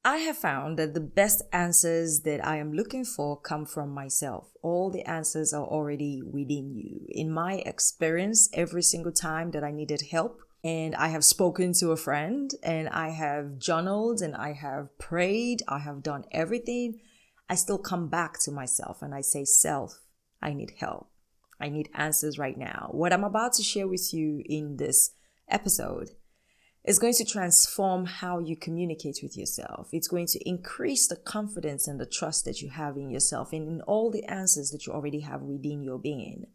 I have found that the best answers that I am looking for come from myself. All the answers are already within you. In my experience, every single time that I needed help and I have spoken to a friend and I have journaled and I have prayed, I have done everything, I still come back to myself and I say, self, I need help. I need answers right now. What I'm about to share with you in this episode is going to transform how you communicate with yourself. It's going to increase the confidence and the trust that you have in yourself and in all the answers that you already have within your being.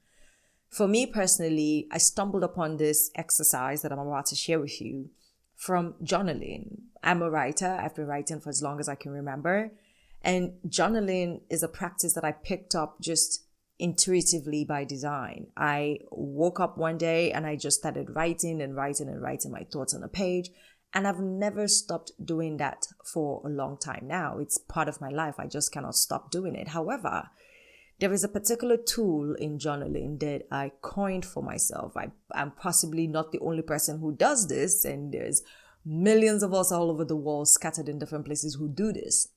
For me personally, I stumbled upon this exercise that I'm about to share with you from journaling. I'm a writer. I've been writing for as long as I can remember. And journaling is a practice that I picked up just intuitively by design. I woke up one day and I just started writing my thoughts on a page. And I've never stopped doing that for a long time now. It's part of my life. I just cannot stop doing it. However, there is a particular tool in journaling that I coined for myself. I'm possibly not the only person who does this, and there's millions of us all over the world scattered in different places who do this.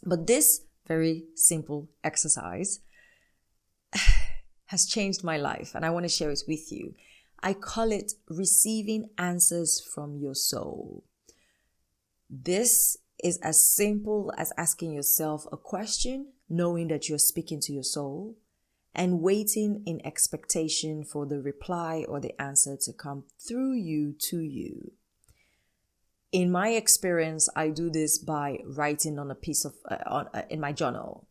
But this very simple exercise has changed my life, and I want to share it with you. I call it receiving answers from your soul. This is as simple as asking yourself a question, knowing that you're speaking to your soul, and waiting in expectation for the reply or the answer to come through you to you. In my experience, I do this by writing on a piece of in my journal.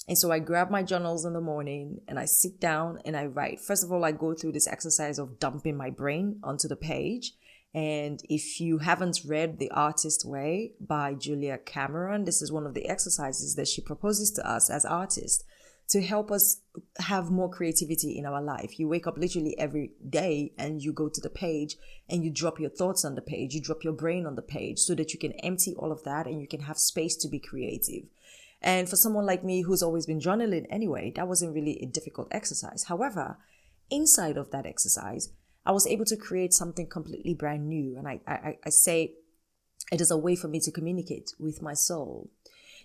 And so I grab my journals in the morning and I sit down and I write. First of all, I go through this exercise of dumping my brain onto the page. And if you haven't read The Artist Way by Julia Cameron, this is one of the exercises that she proposes to us as artists to help us have more creativity in our life. You wake up literally every day and you go to the page and you drop your thoughts on the page. You drop your brain on the page so that you can empty all of that and you can have space to be creative. And for someone like me who's always been journaling anyway, that wasn't really a difficult exercise. However, inside of that exercise, I was able to create something completely brand new. And I say it is a way for me to communicate with my soul.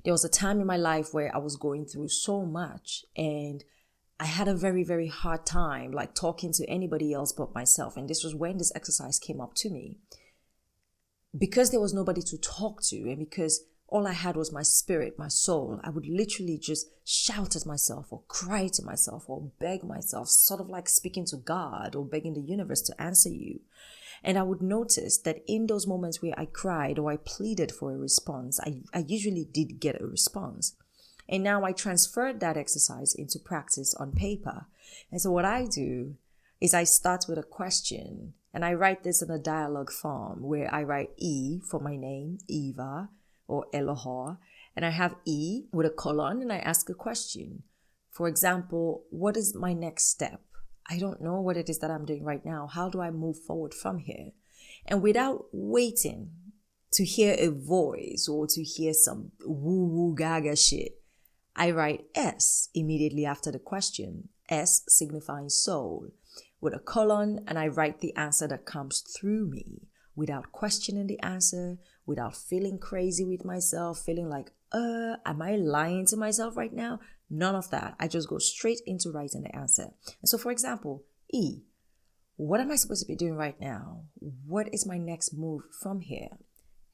There was a time in my life where I was going through so much and I had a very, very hard time like talking to anybody else but myself. And this was when this exercise came up to me. Because there was nobody to talk to and because all I had was my spirit, my soul, I would literally just shout at myself or cry to myself or beg myself, sort of like speaking to God or begging the universe to answer you. And I would notice that in those moments where I cried or I pleaded for a response, I usually did get a response. And now I transferred that exercise into practice on paper. And so what I do is I start with a question and I write this in a dialogue form where I write E for my name, Eva, or Alordiah, and I have E with a colon and I ask a question. For example, what is my next step? I don't know what it is that I'm doing right now. How do I move forward from here? And without waiting to hear a voice or to hear some woo-woo gaga shit, I write S immediately after the question. S signifying soul with a colon, and I write the answer that comes through me without questioning the answer, without feeling crazy with myself, feeling like, am I lying to myself right now? None of that. I just go straight into writing the answer. And so, for example, E, what am I supposed to be doing right now? What is my next move from here?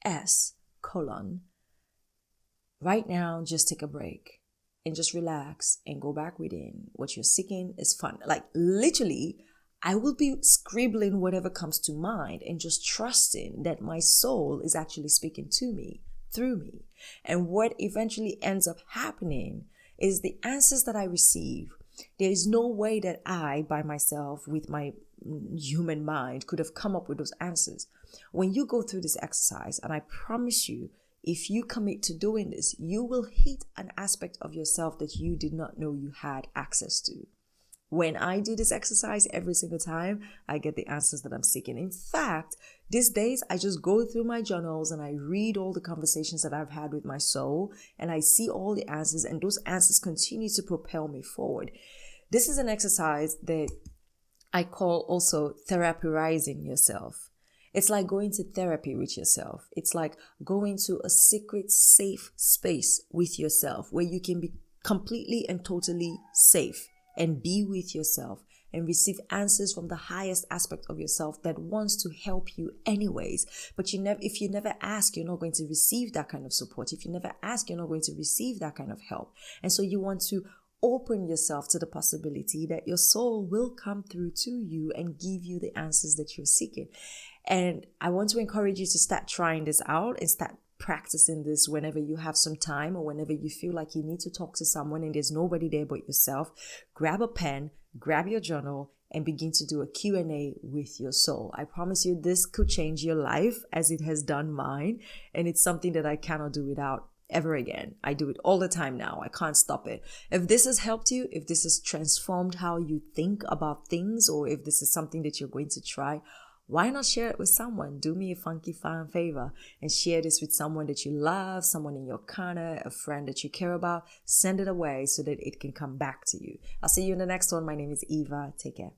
S, colon, right now, just take a break and just relax and go back within. What you're seeking is fun. Like literally, I will be scribbling whatever comes to mind and just trusting that my soul is actually speaking to me, through me. And what eventually ends up happening is the answers that I receive. There is no way that I, by myself, with my human mind, could have come up with those answers. When you go through this exercise, and I promise you, if you commit to doing this, you will hit an aspect of yourself that you did not know you had access to. When I do this exercise every single time, I get the answers that I'm seeking. In fact, these days, I just go through my journals and I read all the conversations that I've had with my soul and I see all the answers, and those answers continue to propel me forward. This is an exercise that I call also therapizing yourself. It's like going to therapy with yourself. It's like going to a secret, safe space with yourself where you can be completely and totally safe and be with yourself and receive answers from the highest aspect of yourself that wants to help you anyways. But if you never ask, you're not going to receive that kind of support. If you never ask, you're not going to receive that kind of help. And so you want to open yourself to the possibility that your soul will come through to you and give you the answers that you're seeking. And I want to encourage you to start trying this out and start practicing this whenever you have some time or whenever you feel like you need to talk to someone and there's nobody there but yourself. Grab a pen, grab your journal, and begin to do a Q&A with your soul. I promise you this could change your life as it has done mine, and it's something that I cannot do without ever again. I do it all the time now. I can't stop it. If this has helped you, if this has transformed how you think about things, or if this is something that you're going to try, why not share it with someone? Do me a funky fine favor and share this with someone that you love, someone in your corner, a friend that you care about. Send it away so that it can come back to you. I'll see you in the next one. My name is Eva. Take care.